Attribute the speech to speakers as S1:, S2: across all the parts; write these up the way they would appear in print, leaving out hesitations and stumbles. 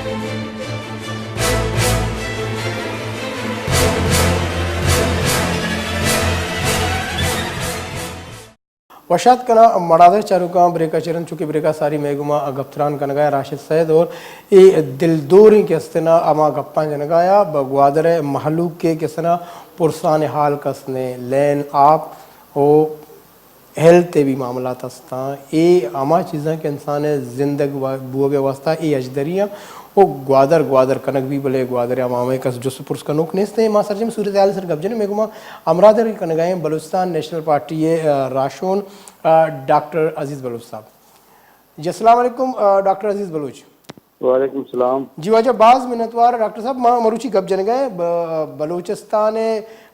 S1: वशात कना मड़ादर चारुका ब्रेका चरण चुकी ब्रेका सारी मेगुमा गप्तरान कनगाया राशिद सैद और ये दिलदोरी के स्तना अमा गप्पा जनगाया बगवादर महलूक के किसना पुरसान हाल कसने लैन आप ओ हेल्थ भी मामला तस्ता ये आमा चीज़ें के इंसान जिंदगी बुआ के वास्ता ये अजदरियाँ वो ग्वादर कनक भी भले ग्वादर अमामे कस जो पुरुष कनोक नेस्ते माँ सरजम सूरत आल सर गब्जन मेगुमा अमरादर कनगाएं बलूचिस्तान नेशनल पार्टी राशोन डॉक्टर अजीज़ बलूच साहब जी अस्सलाम वालेकुम डॉक्टर अजीज़ बलूच।
S2: वालेकुम सलाम
S1: जी वजह बाज़ मिनतवार डॉक्टर साहब माँ मरूची गप जन गए बलूचिस्तान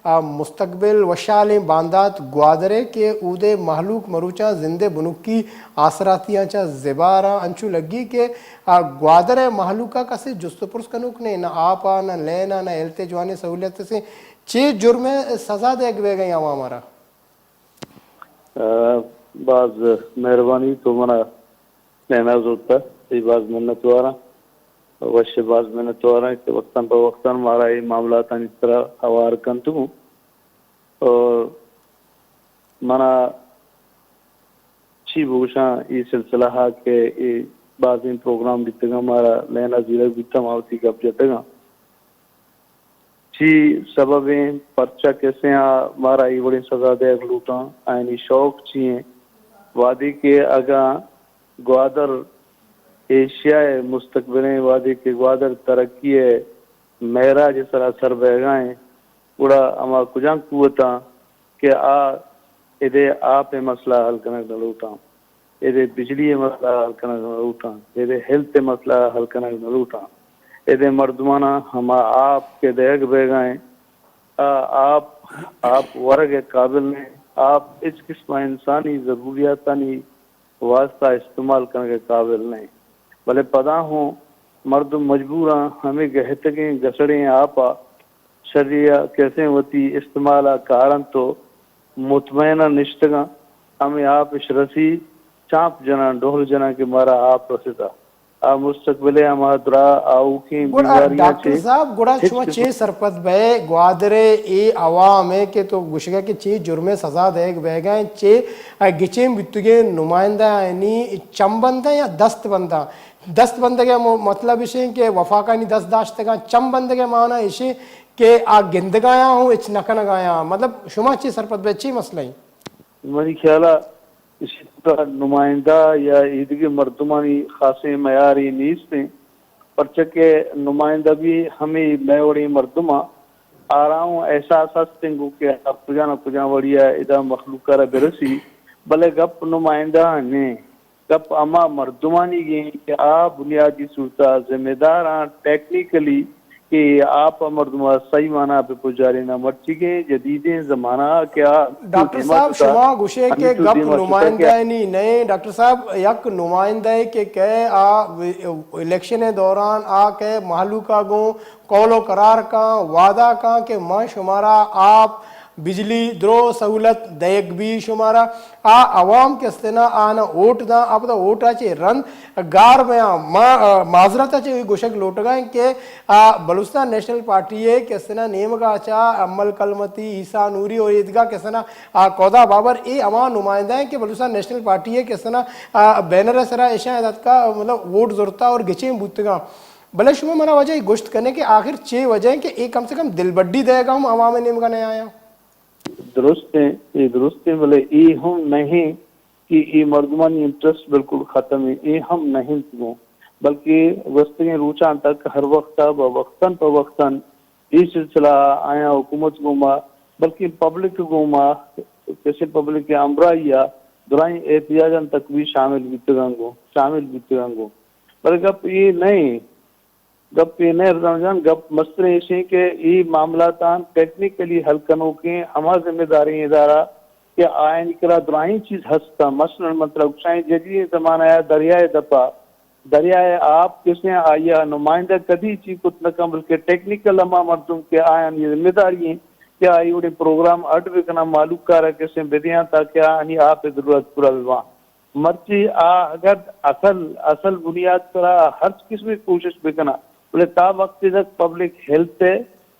S1: मुस्तकबिल वशाल बांदात ग्वादरे के ऊदे महलूक मरूचा जिंदे बुनुकी आसरातियाँ चा ज़िबारा अंचू लगी के ग्वादरे महलूका का से जुस्तपुरुष कनुक ने न आपा न लेना न एलते जवानी सहूलियत से चे जुर्म सज़ा दे गए यहाँ हमारा
S2: बाज मेहरबानी तो मना लेना होता है बाज मिन्नत वारा अवश्य बाज मिन्नत वारा के वक्तन पर वक्तन मारा ये मामला था इस तरह हवार कंतु और मना ची भूषा ये सिलसिला है कि ये बाज इन प्रोग्राम बितगा मारा लेना जिला बिता मावती कब जटेगा ची सबबें पर्चा कैसे मारा ये बड़ी सजा दे लूटा आयनी शौक चाहिए वादी के अगा ग्वादर एशिया मुस्तकबिल वादी के ग्वादर तरक्की है मेरा जिसरा सर बहगाएं उड़ा अमा कुजां कुवता के इधे आप मसला हल करना नलूटा इधे बिजली मसला हल करना नलूटा इधे हेल्थ मसला हल करना नलूटा इधे मर्दमाना हम आप के देख बहगाएं आप वर्ग काबिल ने आप इस किस्म इंसानी ज़रूरियात वास्ता इस्तेमाल करने के काबिल नहीं भले पदा हो मर्द मजबूर हमें गहतगे गसड़े आपा शरिया कैसे होती इस्तेमाल कारण तो मुतमैना निश्तगा हमें आप इशरसी चाप जना डोहल जना के मारा आप रसिता आ मुस्तकबिले हमारा आऊ की बीमारियां
S1: डॉक्टर साहब गुड़ा छुआ चे सरपत बे ग्वादरे ए अवाम है के तो गुशगा के चे जुर्मे सजा दे बेगा चे गिचे बितुगे नुमाइंदा यानी चमबंदा या दस्त बंदा के मतलब इसे के वफाका नहीं दस्त दाश्त का चम बंदे के माना इसे के आ गिंदगाया हूँ इच नकन गाया मतलब शुमा चे सरपत बे चे मसला ही
S2: मेरी ख्याला इसी तरह नुमाइंदा या ईद के मर्दमानी खासे मयारी नीस्ते पर्चे के नुमाइंदा भी हमें मैवड़ी मर्दमा आ रहा हूँ ऐसा सस्तेंगू के अब पुजाना वड़िया इधर मखलूका बिरसी भले गप नुमाइंदा ने गप अमा मर्दमानी गे कि आप बुनियादी सूरता जिम्मेदार टेक्निकली कि आप मर्दमा सही माना पे पुजारी ना मर्ची के जदीदे जमाना क्या
S1: डॉक्टर साहब शुमा गुशे के गप नुमाइंदा नहीं नए डॉक्टर साहब यक नुमाइंदा के कह आ इलेक्शन दौरान आ के महलू का गो कौलो करार का वादा का के मां शुमारा आप बिजली द्रो सहूलत दयक भी शुमारा आ अवाम के स्तना आना वोट दा आप तो वोट आचे रन गार में माजरत आचे गोशक लोट गए के बलूचिस्तान नेशनल पार्टी है के स्तना नेम का आचा अमल कलमती ईसा नूरी और ईदगाह के स्तना कौदा बाबर ए अवा नुमाइंदा है कि बलूचिस्तान नेशनल पार्टी है के स्तना बैनर सरा ऐशा का मतलब वोट जरूरता और गिचे बुतगा भले शुमा मना वजह गोश्त करने के आखिर छः वजह के एक कम से कम दिल बड्डी देगा हम अवाम नेम का नहीं आया
S2: दुरुस्त है ये दुरुस्त है भले ये हम नहीं कि ये मर्दमानी इंटरेस्ट बिल्कुल खत्म है ये हम नहीं हो बल्कि वस्तुएं रुचान तक हर वक्त वक्तन ये सिलसिला आया हुकूमत गुमा बल्कि पब्लिक गुमा कैसे पब्लिक के अमराइया दुराई एहतियाजन तक भी शामिल बीतगंगो पर गप ये नहीं गप ये नहीं रमजान गप मसले ऐसे के ये मामला तान टेक्निकली हल कनो के हमारा जिम्मेदारी इदारा के आयन करा दुराई चीज हंसता मसलन मतलब शायद जदीद जमाना है दरियाए आप किसने आया नुमाइंदा कभी चीज कुछ न कम बल्कि टेक्निकल अमा मर्दुम के आयन ये जिम्मेदारी क्या आई प्रोग्राम अट विकना मालूम कर कैसे बेदियां था क्या आप जरूरत पूरा विवाह مرچی اگر اصل بنیاد پر ہر قسم کی کوشش بکنا بولے تا وقت تک پبلک ہیلتھ ہے،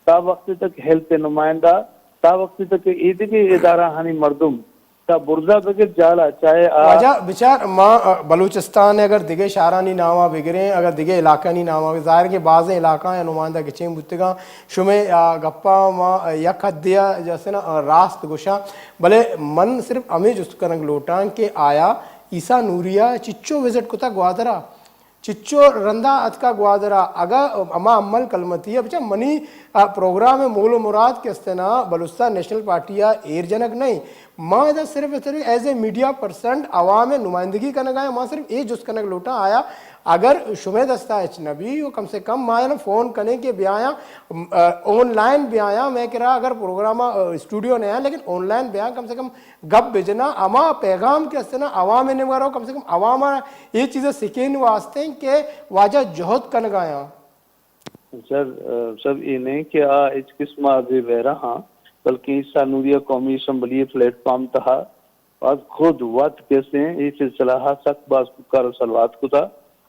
S2: تا وقت تک ہیلتھ نمائندہ، تا وقت تک عید کے ادارہ ہانی مردم تا برزا بغیر جالا چاہے
S1: واجہ بچار ماں بلوچستان اگر دیگے شہرانی نامہ بگریں اگر دیگے علاقہ نہیں نامہ ظاہر کے بعض علاقہ یا نمائندہ گچیں بتگاں شمیں گپا ماں یک حد دیا جیسے نا راست گوشاں بلے من صرف ہمیں جست کرنگ لوٹاں کہ آیا عیسیٰ نوریہ چچو وزٹ کتا گوادرہ چچو رندہ اتکا گوادرہ اگا اما عمل کلمتی ہے بچہ منی پروگرام مول و مراد کے استنا بلوچستان نیشنل پارٹیہ ایر جنک نہیں ماں ادھا صرف ایز اے میڈیا پرسنٹ عوام نمائندگی کا نگایا ماں صرف اے جس کنک لوٹا آیا اگر شمع دستہ اجنبی وہ کم سے کم ماں نا فون کرنے کے بھی آیا آن لائن بھی آیا میں کہہ رہا اگر پروگرام اسٹوڈیو نہیں آیا لیکن آن لائن بھی آیا کم سے کم گپ بھیجنا اما پیغام کے استنا عوام نے مگا کم سے کم عوام یہ چیزیں سکھین واسطے کہ واجہ جہد کا نگایا
S2: سر یہ نہیں کہ اس قسم آگے بہ رہا بلکہ عیسیٰ نوریہ قومی اسمبلی پلیٹ فارم تھا آج خود وقت کیسے ہیں یہ سلسلہ سخت باز کار سلوات کو تھا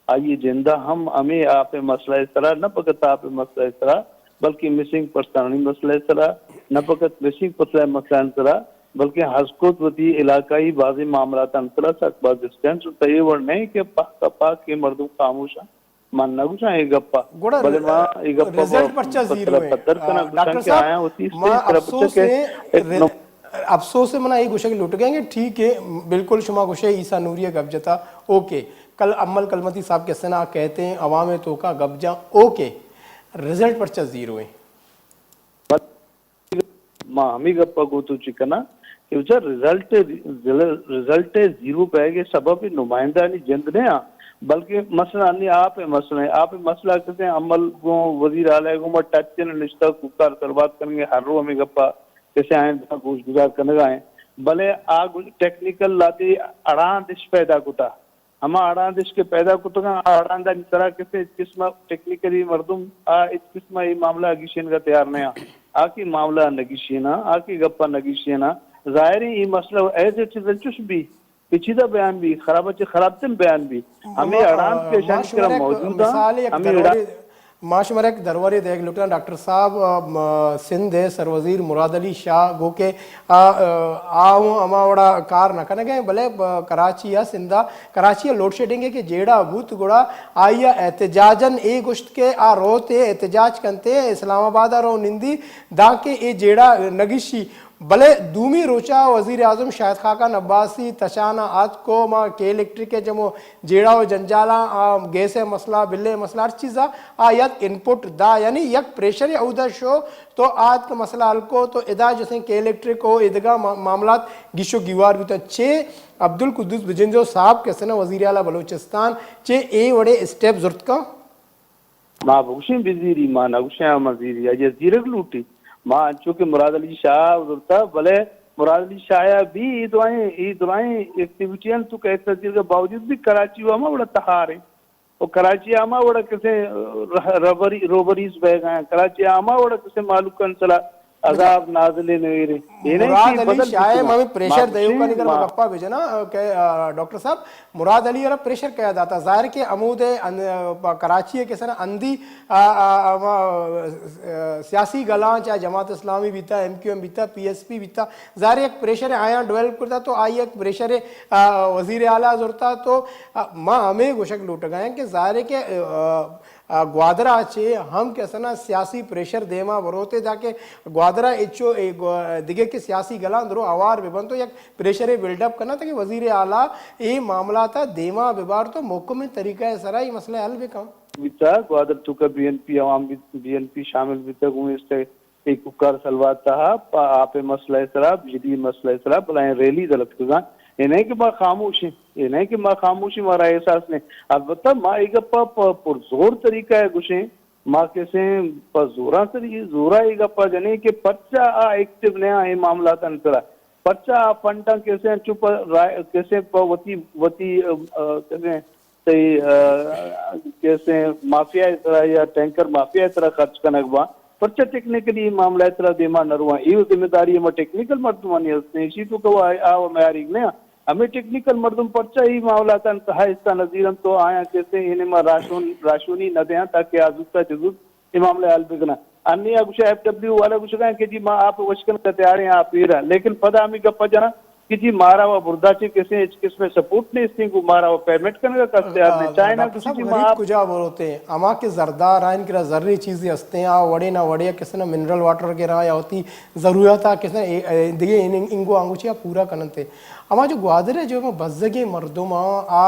S2: آئیے جندہ ہمیں آپ مسئلہ اس طرح نہ پکت آپ مسئلہ اس طرح بلکہ مسنگ پرستانی مسئلہ اس طرح نہ پکت مسنگ مسئلہ اس طرح بلکہ حسکوت وطی علاقائی بعضی معاملات انطرح سخت باز اسٹینس تیور نہیں کہ پاک کے مردوں خاموش ہیں مان نہ گوشاں ایک گپا بلے ماں ایک گپا
S1: رزلٹ پرچہ زیرو ہے ڈاکٹر صاحب ماں افسوس سے منہ یہ گوشہ کی لوٹ گئیں گے ٹھیک ہے بالکل شما گوشہ عیسیٰ نوریہ گپ جتا اوکے کل عمل کلمتی صاحب کے سنا کہتے ہیں عوام تو کا گپ جا اوکے رزلٹ پرچہ زیرو ہے
S2: ماں ہمیں گپا کو تو چکنا کہ بچہ رزلٹ زیرو پہ گئے سبب نمائندہ نہیں جند نے بلکہ مسئلہ نہیں آپ مسئلہ کہتے ہیں عمل کو وزیر اعلیٰ کو ٹچ نشتہ کار سلوات کریں گے ہر رو ہمیں گپا کیسے آئیں گوش گزار کرنے گا آئیں بلے آگ ٹیکنیکل لاتی اڑان دش پیدا کتا ہما اڑان دش کے پیدا کتا گا اڑان دا طرح کیسے اس قسمہ ٹیکنیکلی مردم اس قسمہ یہ معاملہ اگیشین کا تیار نہیں آکی معاملہ نگیشینا آکی گپا نگیشینا ظاہری یہ مسئلہ ایسے چیزیں چوش بھی پیچیدہ بیان بھی خراب تن بیان بھی ہمیں اڑان کے شان کرم موجود ہیں
S1: معاشمر ایک دروری دیکھ لکھنا ڈاکٹر صاحب سندھ سروزیر مراد علی شاہ گو کے آؤں اما وڑا کار نہ کرنے گئے بلے کراچی یا سندھا کراچی لوڈ شیڈنگ ہے کہ جیڑا بوت گوڑا آئیا احتجاجن اے گشت کے آ روتے احتجاج کنتے اسلام آباد رو نندی دا کے اے جیڑا نگیشی بلے دومی روچا وزیر اعظم شاہد خاقان عباسی تشانہ آج کو ماں کے الیکٹرک کے جمو جیڑا و جنجالا گیس مسئلہ بلے مسئلہ ہر چیزا یک انپوٹ دا یعنی یک پریشر اودہ شو تو آج کا مسئلہ حل کو تو ادا جیسے کے الیکٹرک ہو ادگاہ معاملات گیشو گیوار بھی تو عبدالقدوس بجنجو صاحب کے سنہ وزیر اعلیٰ بلوچستان اے وڑے اسٹیپ ضرورت کا
S2: ماں بخشیں وزیری ماں نگوشیں وزیری یہ زیرک لوٹی ماں چونکہ مراد علی شاہ ضرورتا بلے مراد علی شاہ بھی دعائیں ایکٹیویٹیاں تو کہ تذیر کے باوجود بھی کراچی ہوا بڑا تہار ہے اور کراچی آما بڑا کسے روبریز بہ گئے ہیں کراچی آما بڑا کسے معلوم کن چلا عذاب نازلے نویرے
S1: مراد علی شاہ ہمیں پریشر دیو کا نگر مگپا بھیجنا کہ ڈاکٹر صاحب مراد علی اور پریشر کیا جاتا ظاہر کہ عمود کراچی ہے کسے نا اندھی سیاسی گلان چاہے جماعت اسلامی بیتا ایم کیو ایم بیتا پی ایس پی بیتا ظاہر ایک پریشر آیا ڈویلپ کرتا تو آئی ایک پریشر وزیر اعلیٰ ضرورتا تو ماں ہمیں گوشک لوٹ گئے ہیں کہ ظاہر ہے کہ گوادرہ چھے ہم کیسا نا سیاسی پریشر دیما بروتے جا کے گوادرہ اچھو دیگے کے سیاسی گلان درو آوار ببن تو یک پریشر بیلڈ اپ کرنا تھا کہ وزیر اعلیٰ یہ معاملہ تھا دیما ببار تو محکم طریقہ سرا یہ مسئلہ حل بھی کم
S2: بیتا گوادر تو کا بی این پی عوام بی این پی شامل بیتا گوئے اس سے ایک کار سلوات تھا آپ مسئلہ سرا جدید مسئلہ سرا بلائیں ریلی دلت کزان یہ نہیں کہ ماں خاموشی یہ نہیں کہ ماں خاموشی مارا احساس نے البتہ ماں ایک پر زور طریقہ ہے گوشیں ماں کیسے پر زورا ایک اپا جنے کہ پرچہ ایکٹیو نیا یہ معاملات انترا پرچہ پنٹا کیسے چپ کیسے وطی کیسے مافیا اس طرح یا ٹینکر مافیا اس طرح خرچ کا نگوا پرچہ ٹیکنیکلی معاملہ اس طرح دیما نروا یہ ذمہ داری ہے ٹیکنیکل مردمانی ہے اسی تو کہ آو معیاری نہیں हमें टेक्निकल मर्दम पर्चा ही मामला था इंतहा नजीरन तो आया कैसे इन्हें में राशूनी न दें ताकि आजुस्ता जजूद ये मामले हल बिगना अन्य कुछ FW वाला कुछ कहें कि जी माँ आप वशकन का तैयार हैं आप ही रहा लेकिन पता हमें गप्पा जना कि जी मारा हुआ बुर्दाचे किसे किसमें सपोर्ट ने इस को मारा हुआ पेमेंट करने का तैयार नहीं चाइना
S1: डॉक्टर साहब गरीब कुजा बोलते हैं अमा के जरदार आइन के जर्री चीज़ें हंसते हैं आ वड़े ना वड़े किसी ने मिनरल वाटर के रहा या होती ज़रूरत है किसी ने दिए इनको आंगुचिया पूरा करने थे अमा जो ग्वादरे जो में बज़गे मर्दुमा आ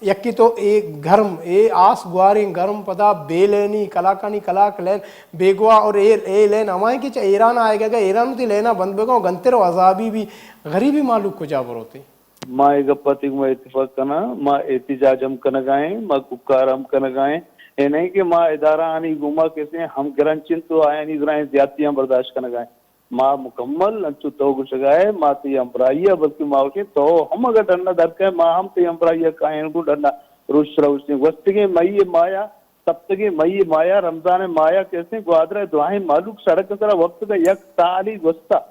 S1: यक्की तो एक गर्म ए आस गुआरी गर्म पदा बेलेनी कलाकानी कलाक लेन बेगवा और ए लेन अमाए कि ईरान आएगा ईरान तो लेना बंद बेगो गंतेरो अजाबी भी गरीबी मालूक को जाबर होते
S2: माँ एक पति में इत्तेफाक करना माँ एहतिजाज हम करना गाएं माँ कुकार हम करना गाएं ये नहीं कि माँ इदारा आनी गुमा कैसे हम ग्रंचिन तो आए नहीं ग्रां ज्यादतियां बर्दाश्त करना गाएं माँ मुकम्मल अंचु तो कुछ गाए माँ तो अम्बराइया बल्कि माँ उसे तो हम अगर डरना दरके माँ हम तो अम्बराइया काहे इनको डरना रुश रउशनी वस्तगे मई माया सप्तगे मई माया रमजान माया कैसे ग्वादरा दुआएं मालूक सड़क तरह वक्त का यक ताली वस्ता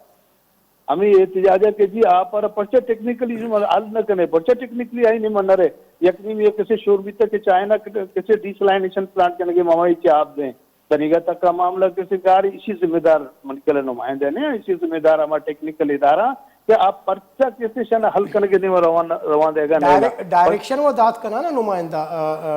S2: हमें एहतिजाजा के जी आप पर पर्चा टेक्निकली हल न करने पर्चा टेक्निकली आई नहीं मन रहे यकीन ये किसी शोरबीता के चाइना किसी डिसलाइनेशन प्लांट करने के मामा ही आप दें तरीका तक का मामला किसी कार इसी जिम्मेदार मनकल नुमाइंदे ने इसी जिम्मेदार हमारा टेक्निकल इदारा कि आप पर्चा कैसे शन हल करने के लिए रवा देगा
S1: डायरेक्शन वो दात करना ना नुमाइंदा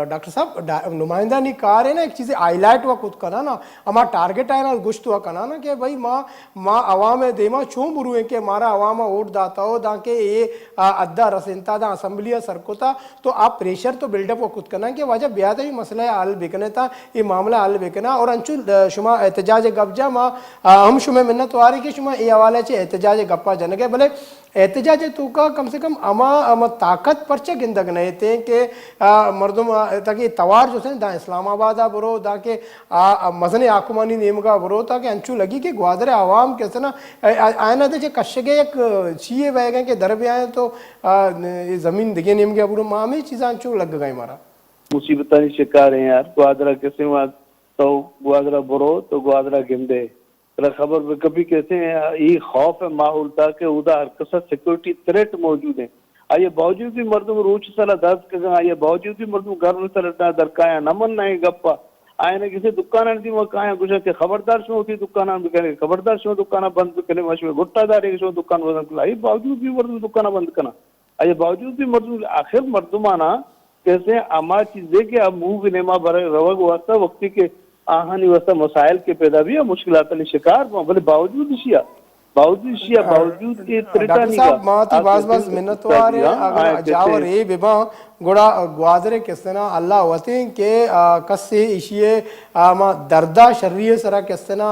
S1: डॉक्टर साहब नुमाइंदा नहीं कार है ना एक चीज़ हाईलाइट हुआ खुद करना ना हमारा टारगेट है ना गुश्त हुआ करना ना कि भाई माँ अवाम देमा चूँ बुरू है कि हमारा अवाम वोट दाता हो दाके ये अद्दा रसिनता दा असम्बली सरकोता तो आप प्रेशर तो बिल्डअप वो खुद करना कि वजह ब्याह भी मसला हल बिकने था ये मामला हल बिकना और अंचु शुमा एहतजाज गपजा माँ हम शुमे मिन्नत आ रही कि शुमा ये हवाले से एहतजाज गप्पा जनगे भले एहतजाज तो का कम से कम अमा ताकत परचे गिंदक नहीं थे कि मर्दम ताकि तवार जो थे दा इस्लामाबाद बरो ताकि मजन आकुमानी नेम का बरो ताकि अंचू लगी कि ग्वादर आवाम कैसे ना आयना थे कशगे एक चीए बह गए कि दर भी आए तो ज़मीन दिखे नेम के बुरो मामी चीज़ें अंचू लग गई हमारा
S2: मुसीबत शिकार है यार ग्वादरा कैसे हुआ तो ग्वादरा बरो तो ग्वादरा गिंदे खबर में कभी कहते हैं ये खौफ है माहौल था कि उधर हर सिक्योरिटी थ्रेट मौजूद है आइए बावजूद भी मर्दम रोच सला दर्द कर आइए बावजूद भी मर्दम घर में सलटना दरकाया नमन नहीं गप्पा आए ना किसी दुकान थी वो कहा कुछ के खबरदार शो होती दुकान करे खबरदार शो दुकान बंद करे मशहूर गुट्टादार शो दुकान बंद कर आइए बावजूद भी मर्दम दुकान बंद करना आइए बावजूद भी मर्दम आखिर मर्दमाना कैसे अमा चीजें के अब मुंह नेमा भरे रवग वास्ता वक्ती के आहानी वस्ता मसाइल के पैदा भी मुश्किलात शिकार बोले बावजूद ये
S1: डॉक्टर साहब माती बास मिन्नतवार अगर जावर ए बिबा गुड़ा ग्वादरे किस्तना अल्लाह वते के कस्से इशिए मा दर्दा शर्रिय सरा किस्तना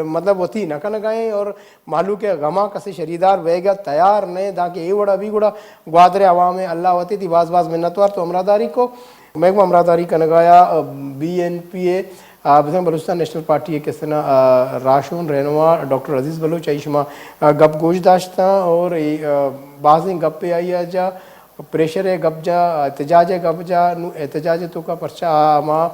S1: मतलब वती न कन गए और मालू के गमा कसे शरीदार वेगा तैयार ने ताकि ए वड़ा भी गुड़ा ग्वादरे अवाम अल्लाह वती थी बास मिन्नतवार तो अमरादारी को मैं अमरादारी कन गया BNPA बलूचिस्तान नेशनल पार्टी के किस राशून रहनुमा डॉक्टर अजीज़ बलूच आइशमा गप गोश दाश्ता और बाज़ गप पे आई जा प्रेशर है गप जा एहतजाज गप जा एहतजाज तो का पर्चा आमा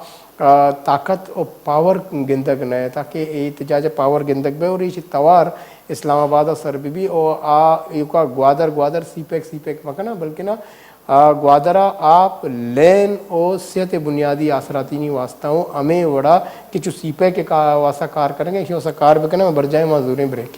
S1: ताकत और पावर गिंदक न ताकि एहतजाज पावर गिंदक बे और ये तवार इस्लामाबाद सर भी और युका ग्वादर सीपेक मकना बल्कि ना ग्वादरा आप लेन और सेहत बुनियादी आसरातीनी वास्ताओं हमें वड़ा कि जो सीपे के वास्ता कार करेंगे कार भी करना बढ़ जाए मजदूरें ब्रेक